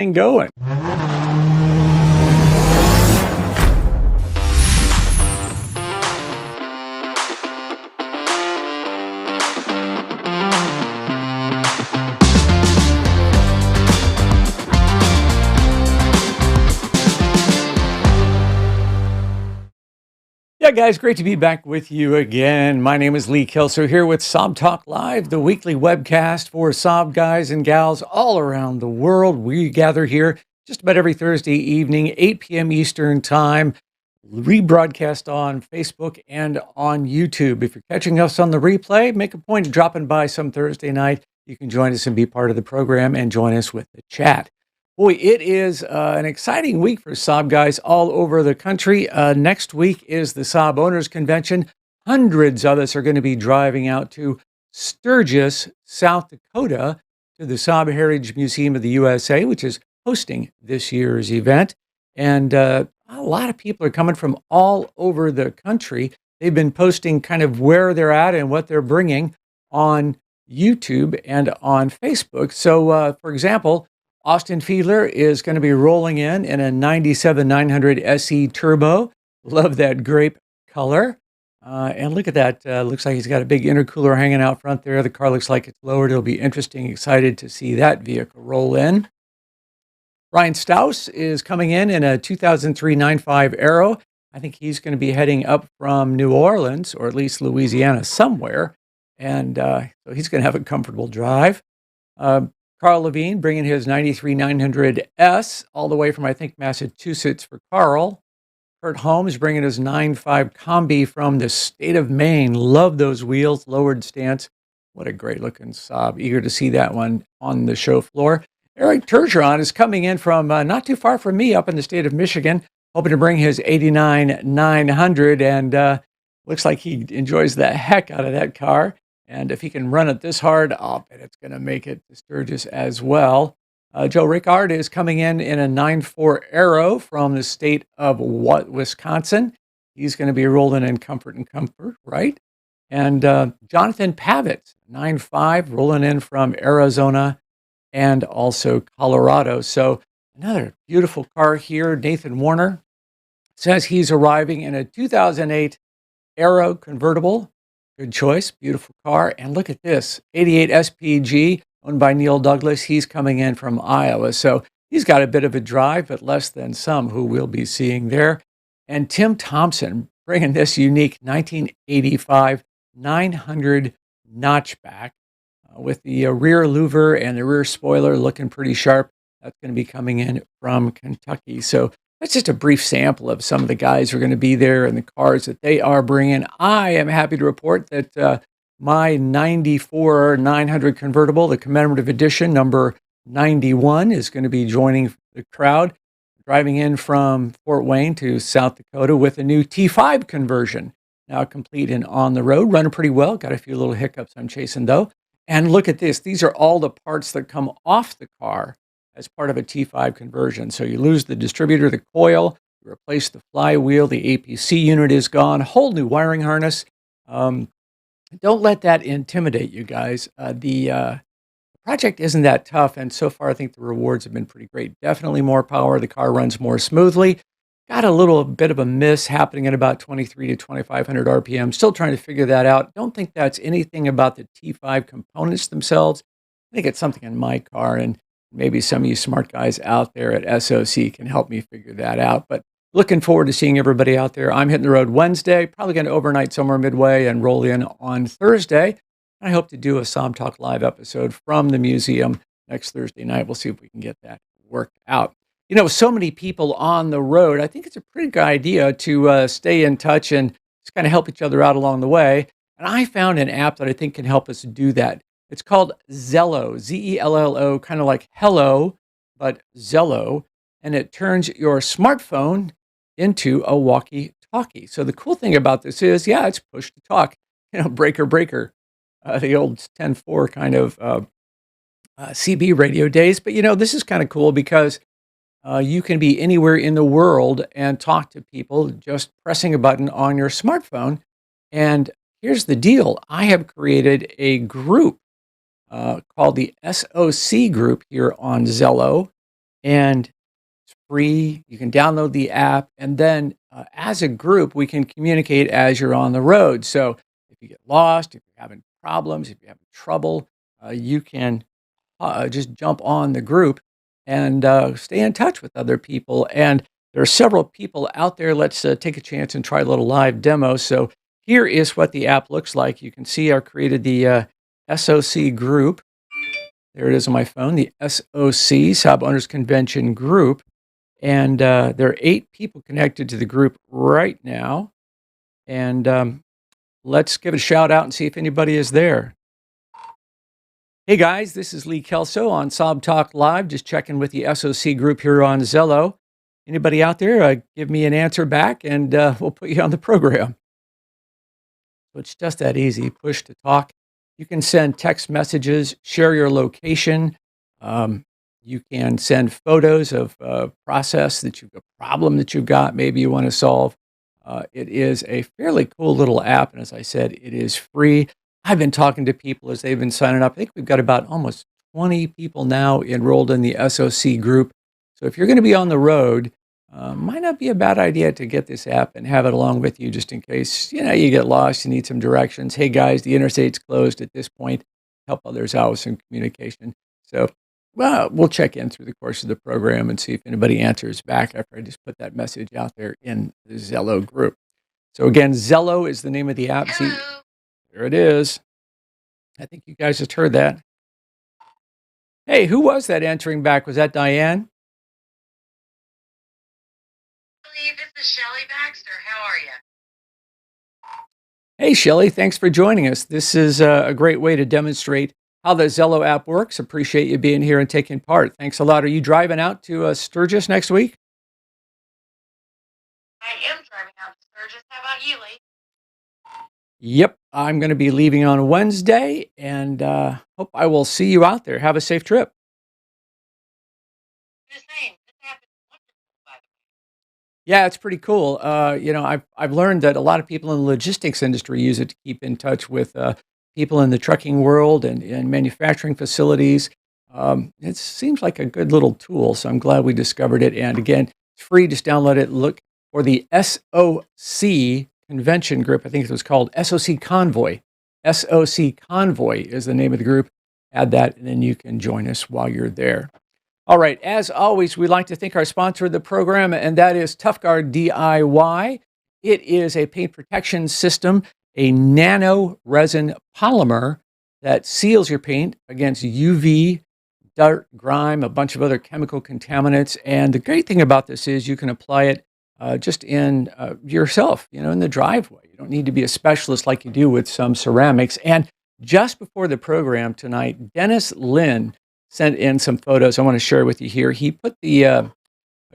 thing going. Yeah, guys, great to be back with you again. My name is Lee Kelso here with Saab Talk Live, the weekly webcast for Saab guys and gals all around the world. We gather here just about every Thursday evening, 8 p.m. Eastern Time, rebroadcast on Facebook and on YouTube. If you're catching us on the replay, make a point of dropping by some Thursday night. You can join us and be part of the program and join us with the chat. Boy, it is an exciting week for Saab guys all over the country. Next week is the Saab Owners Convention. Hundreds of us are going to be driving out to Sturgis, South Dakota, to the Saab Heritage Museum of the USA, which is hosting this year's event. And a lot of people are coming from all over the country. They've been posting kind of where they're at and what they're bringing on YouTube and on Facebook. So, for example, Austin Fiedler is going to be rolling in a 97-900 SE Turbo. Love that grape color. And look at that. Looks like he's got a big intercooler hanging out front there. The car looks like it's lowered. It'll be interesting. Excited to see that vehicle roll in. Ryan Staus is coming in a 2003 9.5 Aero. I think he's going to be heading up from New Orleans, or at least Louisiana somewhere. And so he's going to have a comfortable drive. Carl Levine bringing his 93 900S all the way from, I think, Massachusetts for Carl. Kurt Holmes bringing his 9.5 Combi from the state of Maine. Love those wheels, lowered stance. What a great looking Saab. Eager to see that one on the show floor. Eric Turgeon is coming in from not too far from me up in the state of Michigan, hoping to bring his 89 900, and looks like he enjoys the heck out of that car. And if he can run it this hard, I'll bet it's going to make it to Sturgis as well. Joe Rickard is coming in a 9.4 Aero from the state of Wisconsin. He's going to be rolling in comfort, right? And Jonathan Pavitz, 9.5, rolling in from Arizona and also Colorado. So another beautiful car here. Nathan Warner says he's arriving in a 2008 Aero convertible. Good choice, beautiful car. And look at this, 88 SPG, owned by Neil Douglas. He's coming in from Iowa. So he's got a bit of a drive, but less than some who we'll be seeing there. And Tim Thompson bringing this unique 1985 900 notchback with the rear louver and the rear spoiler looking pretty sharp. That's going to be coming in from Kentucky. So that's just a brief sample of some of the guys who are going to be there and the cars that they are bringing. I am happy to report that my 94 900 convertible, the commemorative edition, number 91, is going to be joining the crowd, driving in from Fort Wayne to South Dakota with a new T5 conversion. Now complete and on the road, running pretty well. Got a few little hiccups I'm chasing, though. And look at this. These are all the parts that come off the car as part of a T5 conversion. So you lose the distributor, the coil, you replace the flywheel, the APC unit is gone, whole new wiring harness. Don't let that intimidate you guys. The project isn't that tough, and so far I think the rewards have been pretty great. Definitely more power, the car runs more smoothly. Got a little bit of a miss happening at about 23 to 2,500 RPM. Still trying to figure that out. Don't think that's anything about the T5 components themselves. I think it's something in my car, and maybe some of you smart guys out there at SOC can help me figure that out. But looking forward to seeing everybody out there. I'm hitting the road Wednesday, probably going to overnight somewhere midway and roll in on Thursday. I hope to do a Saab Talk Live episode from the museum next Thursday night. We'll see if we can get that worked out. You know, so many people on the road, I think it's a pretty good idea to stay in touch and just kind of help each other out along the way. And I found an app that I think can help us do that. It's called Zello, Zello, kind of like hello, but Zello. And it turns your smartphone into a walkie-talkie. So the cool thing about this is, yeah, it's push to talk, breaker, the old 10.4 kind of CB radio days. But, this is kind of cool because you can be anywhere in the world and talk to people just pressing a button on your smartphone. And here's the deal. I have created a group called the SOC Group here on Zello. and it's free. You can download the app, and then as a group, we can communicate as you're on the road. So if you get lost, if you're having problems, if you're having trouble, you can just jump on the group and stay in touch with other people. And there are several people out there. Let's take a chance and try a little live demo. So here is what the app looks like. You can see I created the SOC group. There it is on my phone, the SOC, Saab Owners Convention group. And there are 8 people connected to the group right now. And let's give it a shout out and see if anybody is there. Hey guys, this is Lee Kelso on Saab Talk Live, just checking with the SOC group here on Zello. Anybody out there, give me an answer back and we'll put you on the program. So it's just that easy, push to talk. You can send text messages, share your location. You can send photos of process that you've got, problem that you've got, maybe you want to solve. It is a fairly cool little app, and as I said, it is free. I've been talking to people as they've been signing up. I think we've got about almost 20 people now enrolled in the SOC group. So if you're going to be on the road, might not be a bad idea to get this app and have it along with you just in case, you get lost, you need some directions. Hey guys, the interstate's closed at this point. Help others out with some communication. So we'll check in through the course of the program and see if anybody answers back after I just put that message out there in the Zello group. So again, Zello is the name of the app. See, there it is. I think you guys just heard that. Hey, who was that answering back? Was that Diane? This is Shelly Baxter. How are you? Hey, Shelly, thanks for joining us. This is a great way to demonstrate how the Zello app works. Appreciate you being here and taking part. Thanks a lot. Are you driving out to Sturgis next week? I am driving out to Sturgis. How about you, Lee? Yep, I'm going to be leaving on Wednesday, and hope I will see you out there. Have a safe trip. The same. This app is wonderful, by the way. Yeah, it's pretty cool. I've learned that a lot of people in the logistics industry use it to keep in touch with people in the trucking world and manufacturing facilities. It seems like a good little tool, so I'm glad we discovered it. And again, it's free. Just download it. Look for the SOC Convention group. I think it was called SOC Convoy. SOC Convoy is the name of the group. Add that, and then you can join us while you're there. All right, as always, we'd like to thank our sponsor of the program, and that is ToughGuard DIY. It is a paint protection system, a nano resin polymer that seals your paint against UV, dirt, grime, a bunch of other chemical contaminants. And the great thing about this is you can apply it just in yourself, in the driveway. You don't need to be a specialist like you do with some ceramics. And just before the program tonight, Dennis Lynn sent in some photos I want to share with you here. He put a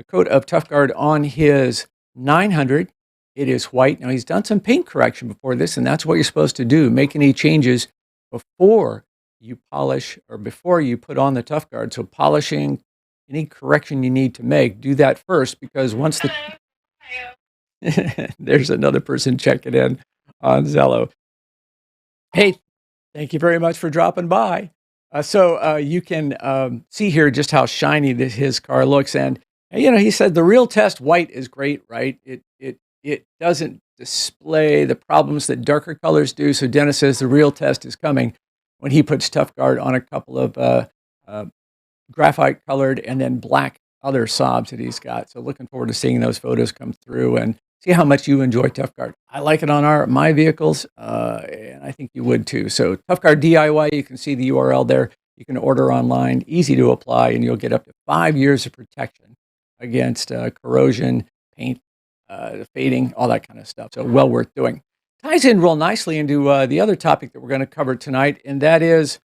coat of ToughGuard on his 900. It is white. Now, he's done some paint correction before this, and that's what you're supposed to do. Make any changes before you polish or before you put on the ToughGuard. So polishing, any correction you need to make, do that first, because once the... There's another person checking in on Zello. Hey, thank you very much for dropping by. So you can see here just how shiny his car looks. And, he said the real test white is great, right? It doesn't display the problems that darker colors do. So Dennis says the real test is coming when he puts ToughGuard on a couple of graphite colored and then black other Saabs that he's got. So looking forward to seeing those photos come through and see how much you enjoy ToughGuard. I like it on my vehicles, and I think you would too. So ToughGuard DIY, you can see the URL there. You can order online, easy to apply, and you'll get up to 5 years of protection against corrosion, paint, fading, all that kind of stuff. So well worth doing. Ties in real nicely into the other topic that we're going to cover tonight, and that is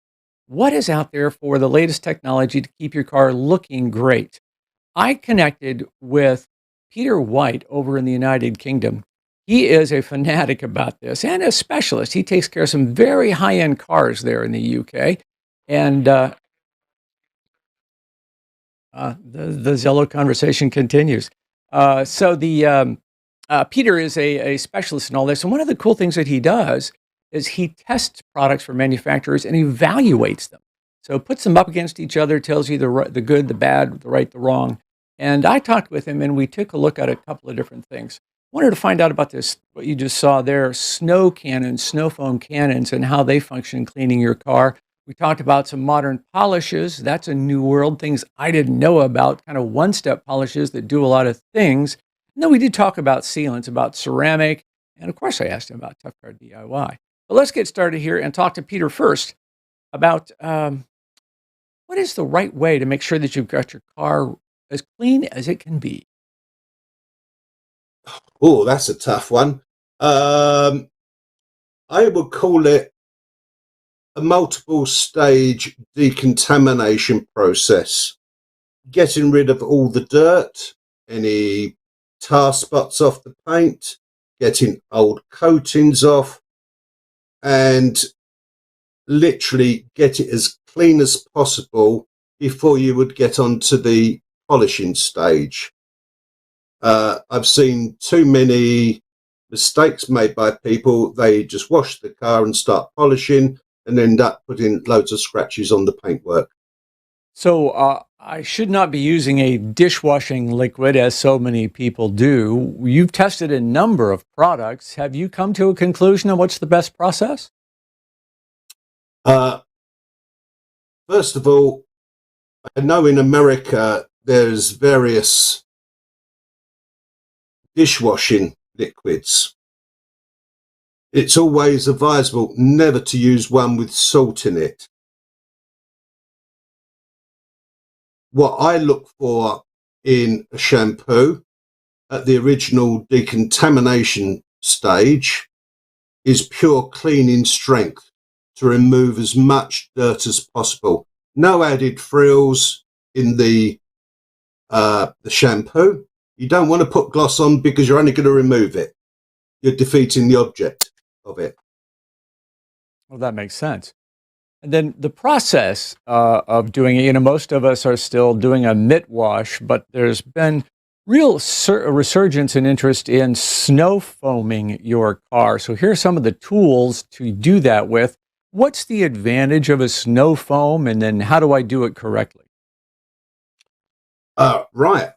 what is out there for the latest technology to keep your car looking great. I connected with Peter White over in the United Kingdom. He is a fanatic about this and a specialist. He takes care of some very high-end cars there in the UK. And the Zello conversation continues. So Peter is a specialist in all this. And one of the cool things that he does is he tests products for manufacturers and evaluates them. So it puts them up against each other, tells you the good, the bad, the right, the wrong. And I talked with him and we took a look at a couple of different things. Wanted to find out about this, what you just saw there, snow cannons, snow foam cannons, and how they function in cleaning your car. We talked about some modern polishes. That's a new world, things I didn't know about, kind of one-step polishes that do a lot of things. And then we did talk about sealants, about ceramic, and of course I asked him about ToughGuard DIY. But let's get started here and talk to Peter first about what is the right way to make sure that you've got your car as clean as it can be. Oh, that's a tough one. I would call it a multiple stage decontamination process. Getting rid of all the dirt, any tar spots off the paint, getting old coatings off, and literally get it as clean as possible before you would get onto the polishing stage. I've seen too many mistakes made by people. They just wash the car and start polishing and end up putting loads of scratches on the paintwork. So I should not be using a dishwashing liquid as so many people do. You've tested a number of products. Have you come to a conclusion on what's the best process? First of all, I know in America there's various dishwashing liquids. It's always advisable never to use one with salt in it. What I look for in a shampoo at the original decontamination stage is pure cleaning strength to remove as much dirt as possible. No added frills in the shampoo. You don't want to put gloss on because you're only going to remove it. You're defeating the object of it. Well, that makes sense. And then the process of doing it, most of us are still doing a mitt wash, but there's been real resurgence in interest in snow foaming your car. So here are some of the tools to do that with. What's the advantage of a snow foam, and then how do I do it correctly? Right.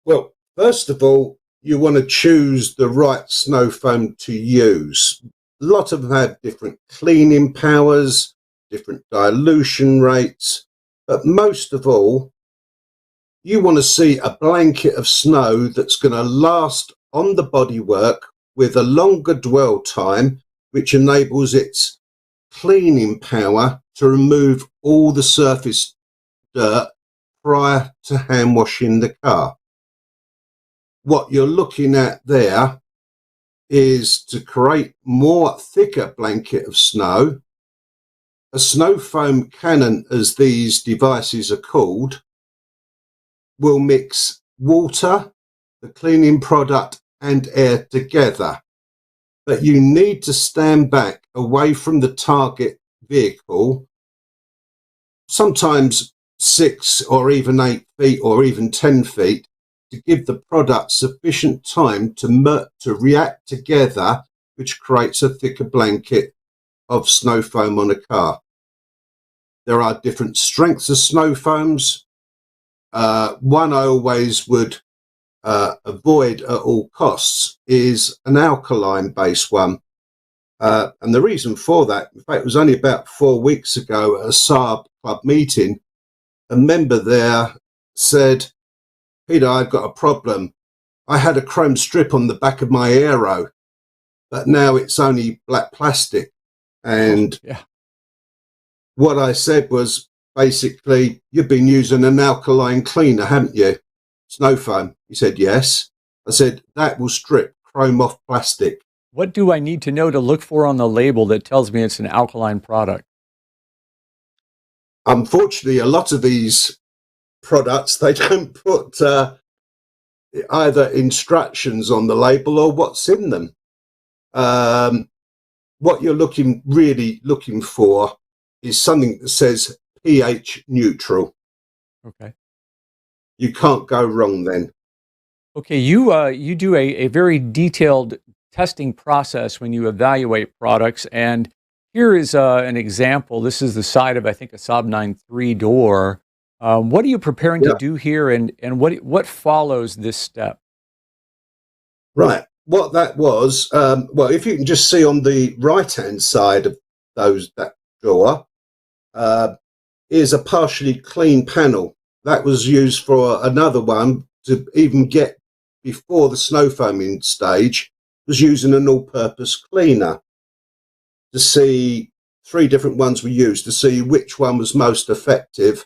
Well, first of all, you want to choose the right snow foam to use. A lot of them have different cleaning powers, different dilution rates, but most of all, you want to see a blanket of snow that's going to last on the bodywork with a longer dwell time, which enables its cleaning power to remove all the surface dirt prior to hand washing the car. What you're looking at there is to create more thicker blanket of snow. A snow foam cannon, as these devices are called, will mix water, the cleaning product and air together. But you need to stand back away from the target vehicle, sometimes 6 or even 8 feet or even 10 feet, to give the product sufficient time to react together, which creates a thicker blanket of snow foam on a car. There are different strengths of snow foams. One I always would avoid at all costs is an alkaline based one. And the reason for that, in fact, it was only about 4 weeks ago at a Saab club meeting. A member there said, "Peter, I've got a problem. I had a chrome strip on the back of my aero, but now it's only black plastic." And what I said was, basically, "You've been using an alkaline cleaner, haven't you? Snow foam." He said, "Yes." I said, "That will strip chrome off plastic." What do I need to know to look for on the label that tells me it's an alkaline product? Unfortunately, a lot of these products, they don't put either instructions on the label or what's in them. What you're really looking for is something that says pH neutral. Okay. You can't go wrong then. Okay, you do a very detailed testing process when you evaluate products, and here is an example. This is the side of, I think, a Saab 9.3 door. What are you preparing to Yeah, do here, and what follows this step? right. What that was, well, if you can just see on the right-hand side of that drawer, uh, is a partially clean panel. That was used for another one to even get before the snow foaming stage, was using an all-purpose cleaner to see three different ones we used to see which one was most effective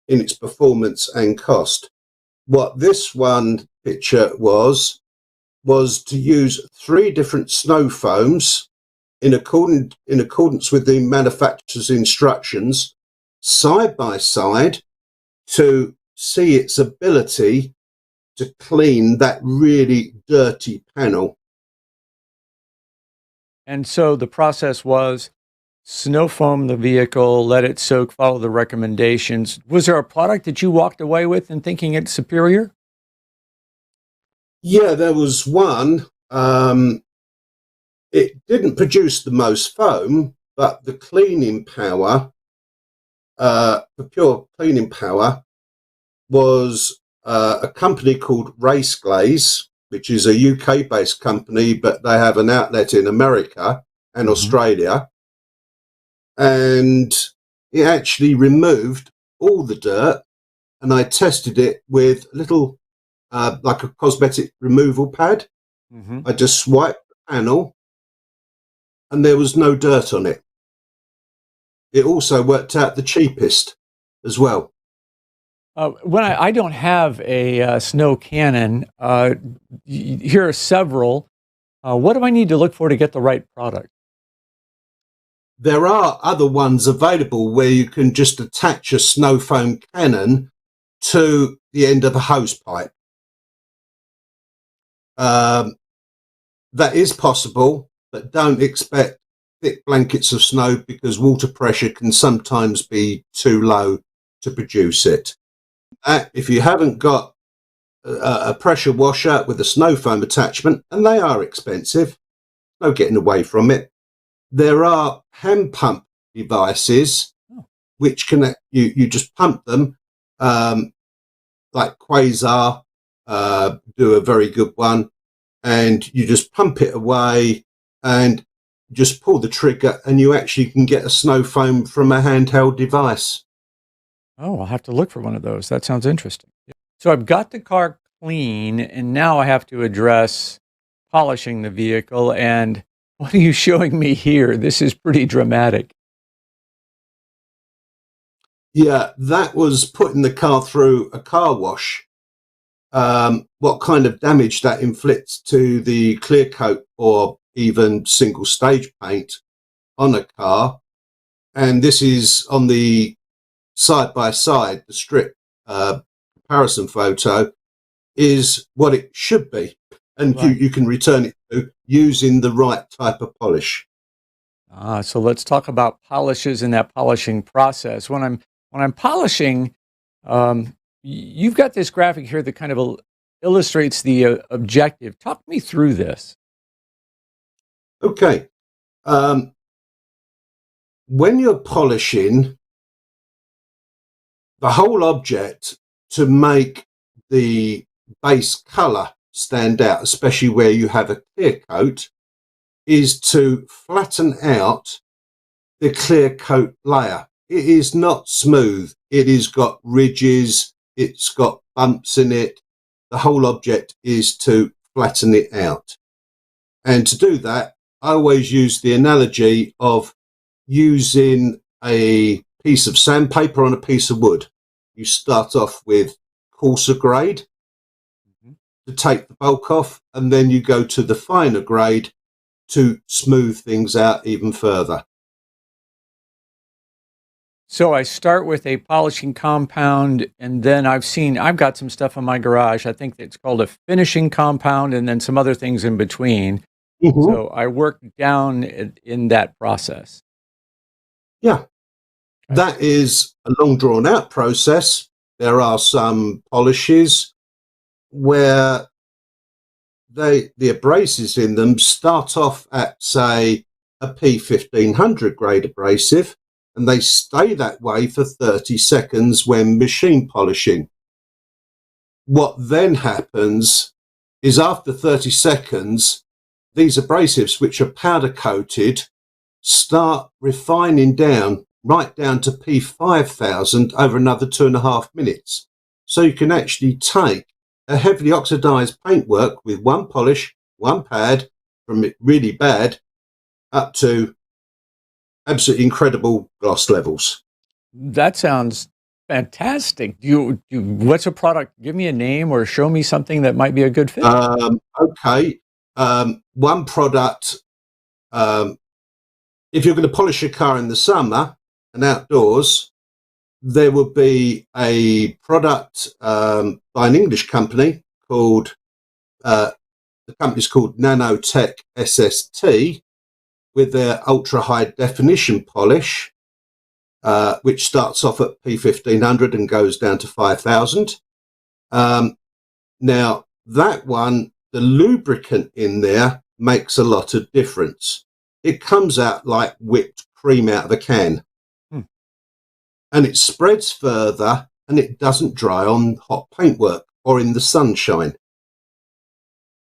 in its performance and cost. What this one picture was to use three different snow foams in accordance with the manufacturer's instructions, side by side, to see its ability to clean that really dirty panel. And so the process was snow foam the vehicle, let it soak, follow the recommendations. Was there a product that you walked away with and thinking it's superior? Yeah, there was one. It didn't produce the most foam, but the cleaning power, the pure cleaning power, was a company called Race Glaze, which is a UK-based company, but they have an outlet in America and Hmm. Australia. And it actually removed all the dirt, and I tested it with a little, like a cosmetic removal pad. Hmm. I just swiped the panel, and there was no dirt on it. It also worked out the cheapest as well. When I don't have a snow cannon, here are several. What do I need to look for to get the right product? There are other ones available where you can just attach a snow foam cannon to the end of the hose pipe. Um, that is possible, but don't expect thick blankets of snow because water pressure can sometimes be too low to produce it. If you haven't got a pressure washer with a snow foam attachment, and they are expensive, no getting away from it, there are hand pump devices Oh. which can you just pump them, like Quasar do a very good one, and you just pump it away and just pull the trigger, and you actually can get a snow foam from a handheld device. Oh, I'll have to look for one of those. That sounds interesting. So I've got the car clean, and now I have to address polishing the vehicle. And what are you showing me here? This is pretty dramatic. Yeah, that was putting the car through a car wash. What kind of damage that inflicts to the clear coat or even single stage paint on a car. And this is on the side by side, the strip comparison photo is what it should be. And Right. you can return it to using the right type of polish. So let's talk about polishes and that polishing process. When I'm polishing, you've got this graphic here that kind of illustrates the objective. Talk me through this. Okay. Um, when you're polishing, the whole object to make the base color stand out, especially where you have a clear coat, is to flatten out the clear coat layer. It is not smooth. It has got ridges. It's got bumps in it. The whole object is to flatten it out. And to do that, I always use the analogy of using a piece of sandpaper on a piece of wood. You start off with coarser grade Mhm. to take the bulk off, and then you go to the finer grade to smooth things out even further. So I start with a polishing compound, and then I've got some stuff in my garage. I think it's called a finishing compound, and then some other things in between. Mm-hmm. So I work down in that process. Yeah, Okay. that is a long drawn out process. There are some polishes where the abrasives in them start off at, say, a P1500 grade abrasive, and they stay that way for 30 seconds when machine polishing. What then happens is after 30 seconds, these abrasives, which are powder coated, start refining down right down to P5000 over another 2.5 minutes. So you can actually take a heavily oxidized paintwork with one polish, one pad, from really bad up to absolutely incredible gloss levels. That sounds fantastic. What's a product? Give me a name or show me something that might be a good fit. Okay. One product, if you're going to polish your car in the summer and outdoors, there will be a product by an English company called, the company's called Nanotech SST, with their ultra high definition polish, which starts off at P1500 and goes down to 5000. Now that one, the lubricant in there makes a lot of difference. It comes out like whipped cream out of a can. And it spreads further, and it doesn't dry on hot paintwork or in the sunshine.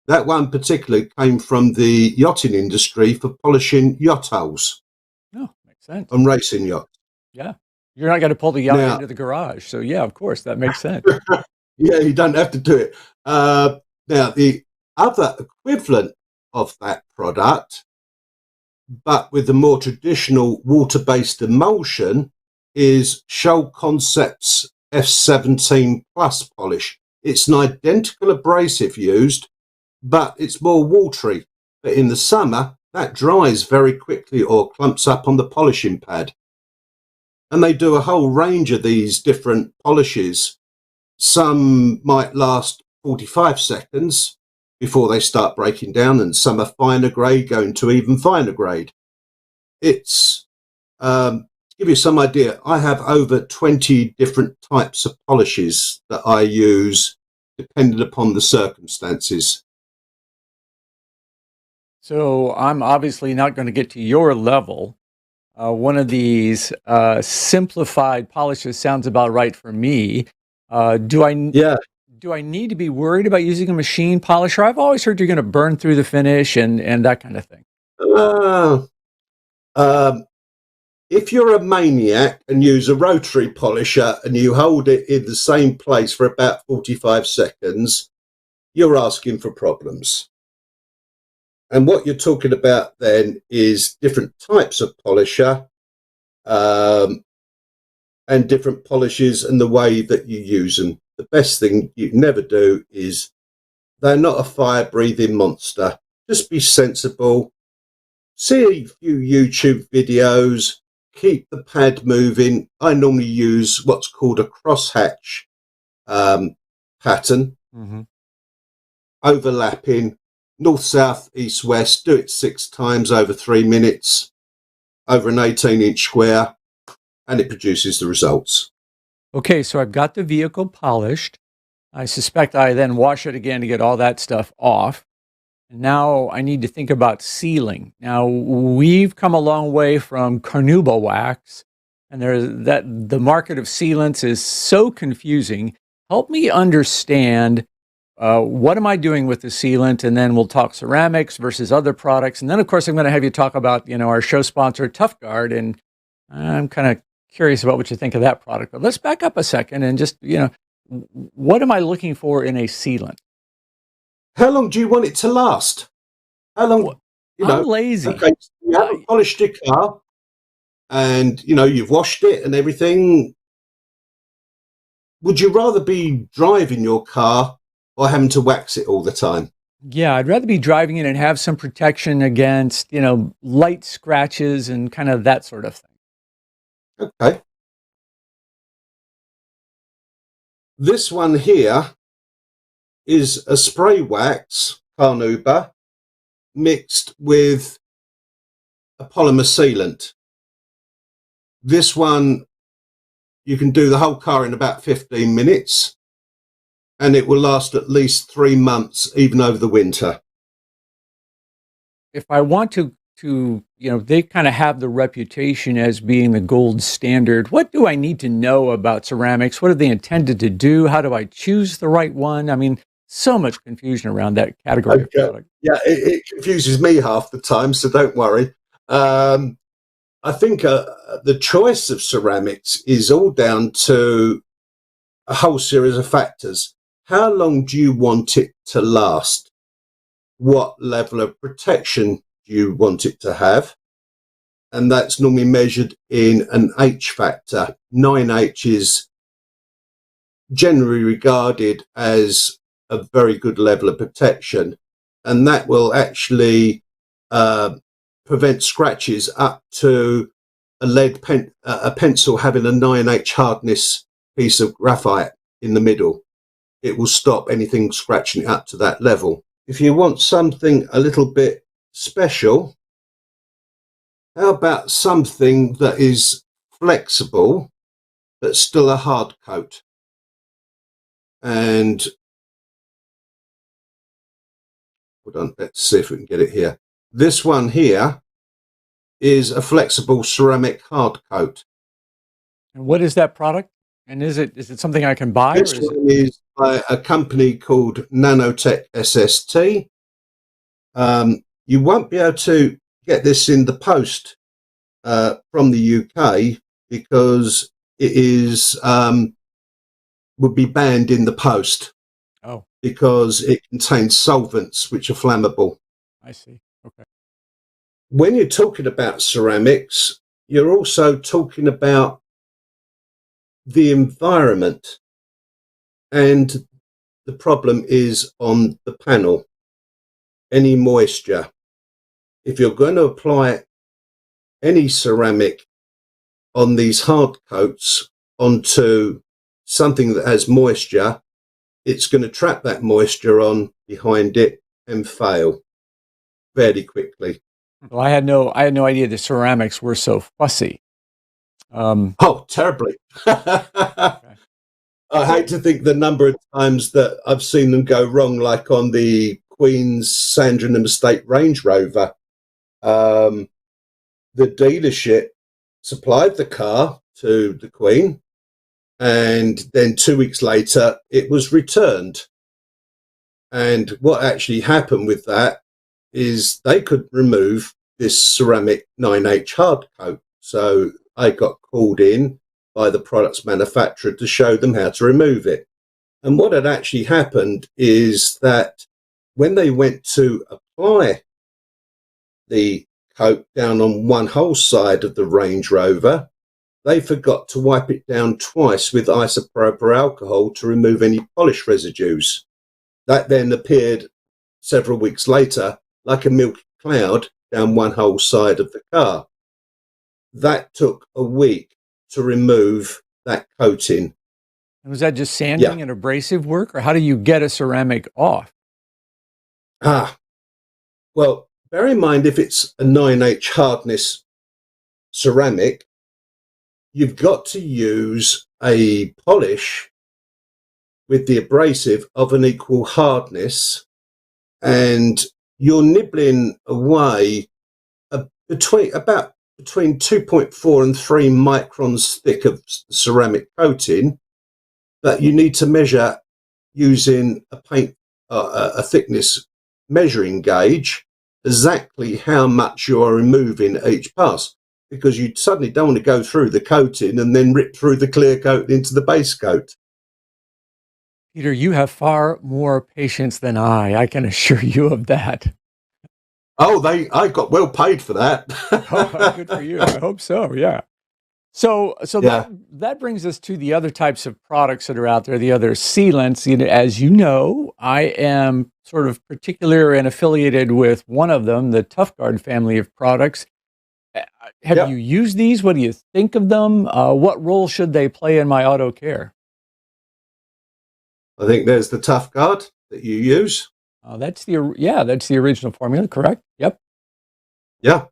That one particularly came from the yachting industry for polishing yacht hulls. Oh, makes sense. On racing yachts. Yeah. You're not going to pull the yacht into the garage. So, yeah, of course, that makes sense. Yeah, you don't have to do it. Now, the other equivalent of that product, but with the more traditional water-based emulsion, is Shell Concepts F17 Plus polish. It's an identical abrasive used, but it's more watery. But in the summer, that dries very quickly or clumps up on the polishing pad. And they do a whole range of these different polishes. Some might last 45 seconds before they start breaking down, and some are finer grade, going to even finer grade. It's, to give you some idea, I have over 20 different types of polishes that I use depending upon the circumstances. So I'm obviously not going to get to your level. One of these simplified polishes sounds about right for me. Do I need to be worried about using a machine polisher? I've always heard you're going to burn through the finish and that kind of thing. If you're a maniac and use a rotary polisher and you hold it in the same place for about 45 seconds, you're asking for problems. And what you're talking about then is different types of polisher and different polishes and the way that you use them. The best thing you never do is, they're not a fire-breathing monster. Just be sensible. See a few YouTube videos. Keep the pad moving. I normally use what's called a crosshatch pattern. Overlapping. North, south, east, west. Do it 6 times over 3 minutes. Over an 18-inch square. And it produces the results. Okay, so I've got the vehicle polished. I suspect I then wash it again to get all that stuff off. And now I need to think about sealing. Now, we've come a long way from carnauba wax, and the market of sealants is so confusing. Help me understand, what am I doing with the sealant? And then we'll talk ceramics versus other products. And then, of course, I'm going to have you talk about, our show sponsor, ToughGuard. And I'm kind of curious about what you think of that product. But let's back up a second and just, what am I looking for in a sealant? How long do you want it to last? How long? I'm lazy. Okay, so you haven't polished your car, and you've washed it and everything. Would you rather be driving your car or having to wax it all the time? Yeah, I'd rather be driving it and have some protection against, light scratches and kind of that sort of thing. Okay. This one here is a spray wax carnauba mixed with a polymer sealant. This one, you can do the whole car in about 15 minutes, and it will last at least 3 months, even over the winter. If I want to they kind of have the reputation as being the gold standard. What do I need to know about ceramics? What are they intended to do? How do I choose the right one? I mean, so much confusion around that category of Okay. product. Yeah, it confuses me half the time, so don't worry. I think the choice of ceramics is all down to a whole series of factors. How long do you want it to last? What level of protection do you want it to have? And that's normally measured in an H factor. 9H is generally regarded as a very good level of protection, and that will actually prevent scratches up to a pencil having a 9H hardness piece of graphite in the middle. It will stop anything scratching up to that level. If you want something a little bit special, how about something that is flexible but still a hard coat? And hold on, let's see if we can get it here. This one here is a flexible ceramic hard coat. And what is that product? And is it something I can buy, This or is it? one is by a company called Nanotech SST. You won't be able to get this in the post from the UK because it is would be banned in the post Oh, because it contains solvents which are flammable. I see. Okay. When you're talking about ceramics, you're also talking about the environment, and the problem is on the panel, any moisture. If you're going to apply any ceramic on these hard coats onto something that has moisture, it's going to trap that moisture on behind it and fail fairly quickly. Well, I had no idea the ceramics were so fussy. Oh, terribly. Okay. I hate So, to think the number of times that I've seen them go wrong, like on the Queen's Sandringham Estate Range Rover. The dealership supplied the car to the Queen, and then 2 weeks later, it was returned. And what actually happened with that is they could remove this ceramic 9H hard coat. So I got called in by the products manufacturer to show them how to remove it. And what had actually happened is that when they went to apply the coat down on one whole side of the Range Rover, they forgot to wipe it down twice with isopropyl alcohol to remove any polish residues. That then appeared several weeks later like a milky cloud down one whole side of the car. That took a week to remove that coating. and was that just Yeah. sanding and abrasive work, or how do you get a ceramic off? Well, bear in mind if it's a 9H hardness ceramic, you've got to use a polish with the abrasive of an equal hardness, and you're nibbling away between 2.4 and 3 microns thick of ceramic coating, but you need to measure using a thickness measuring gauge exactly how much you are removing each pass, because you suddenly don't want to go through the coating and then rip through the clear coat into the base coat. Peter, you have far more patience than I can assure you of that. Oh, I got well paid for that. Oh, good for you. I hope so. Yeah. So that Yeah. that brings us to the other types of products that are out there, the other sealants. As you know, I am sort of particular and affiliated with one of them, the ToughGuard family of products. Uh, Have you Yep. used these? What do you think of them? What role should they play in my auto care? I think there's the ToughGuard that you use. That's the original formula, correct? Yep. Yeah.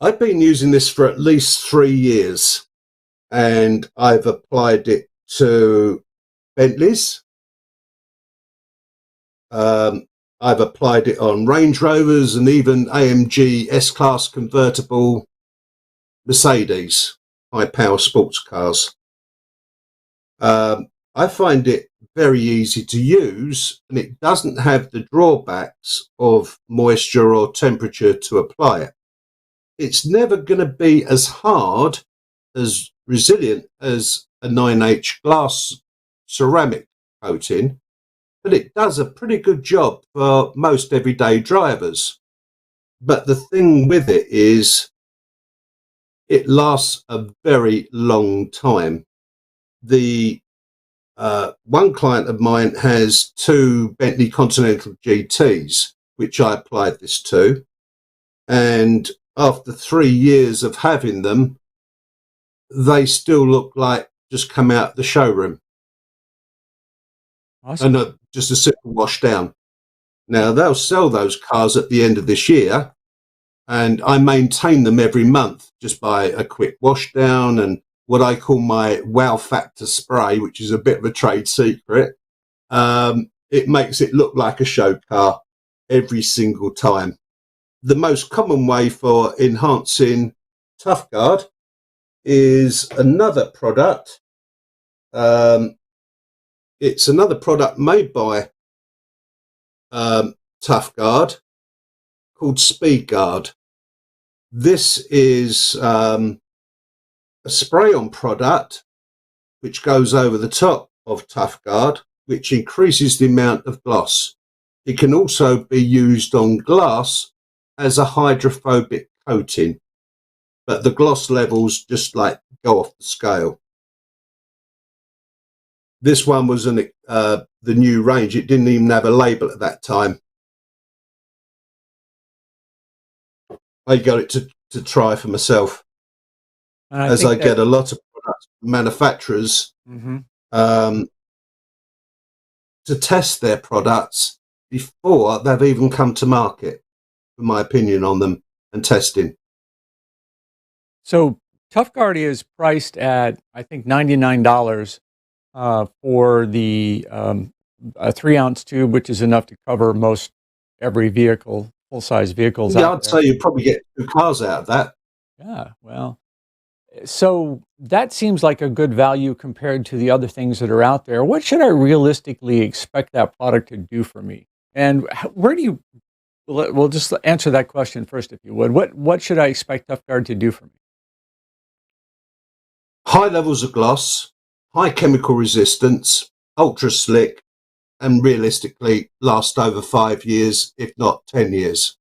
I've been using this for at least 3 years, and I've applied it to Bentleys, I've applied it on Range Rovers and even AMG S-Class convertible Mercedes, high-power sports cars. I find it very easy to use, and it doesn't have the drawbacks of moisture or temperature to apply it. It's never going to be as hard, as resilient as a 9H glass ceramic coating, but it does a pretty good job for most everyday drivers. But the thing with it is it lasts a very long time. The one client of mine has two Bentley Continental GTs, which I applied this to, and after 3 years of having them, they still look like just come out of the showroom. Awesome. And just a simple wash down. Now, they'll sell those cars at the end of this year, and I maintain them every month just by a quick wash down and what I call my wow factor spray, which is a bit of a trade secret. It makes it look like a show car every single time. The most common way for enhancing ToughGuard is another product. It's another product made by ToughGuard called SpeedGuard. This is a spray-on product which goes over the top of ToughGuard, which increases the amount of gloss. It can also be used on glass as a hydrophobic coating, but the gloss levels just like go off the scale. This one was the new range. It didn't even have a label at that time. I got it to try for myself, as I get a lot of products from manufacturers to test their products before they've even come to market, for my opinion on them and testing. So ToughGuard is priced at, I think, $99 for the a 3-ounce tube, which is enough to cover most every vehicle, full-size vehicles out there. I'd say you probably get 2 cars out of that. Yeah, well, so that seems like a good value compared to the other things that are out there. What should I realistically expect that product to do for me? And where do you, we'll just answer that question first, if you would. What should I expect ToughGuard to do for me? High levels of gloss, high chemical resistance, ultra slick, and realistically last over 5 years, if not 10 years.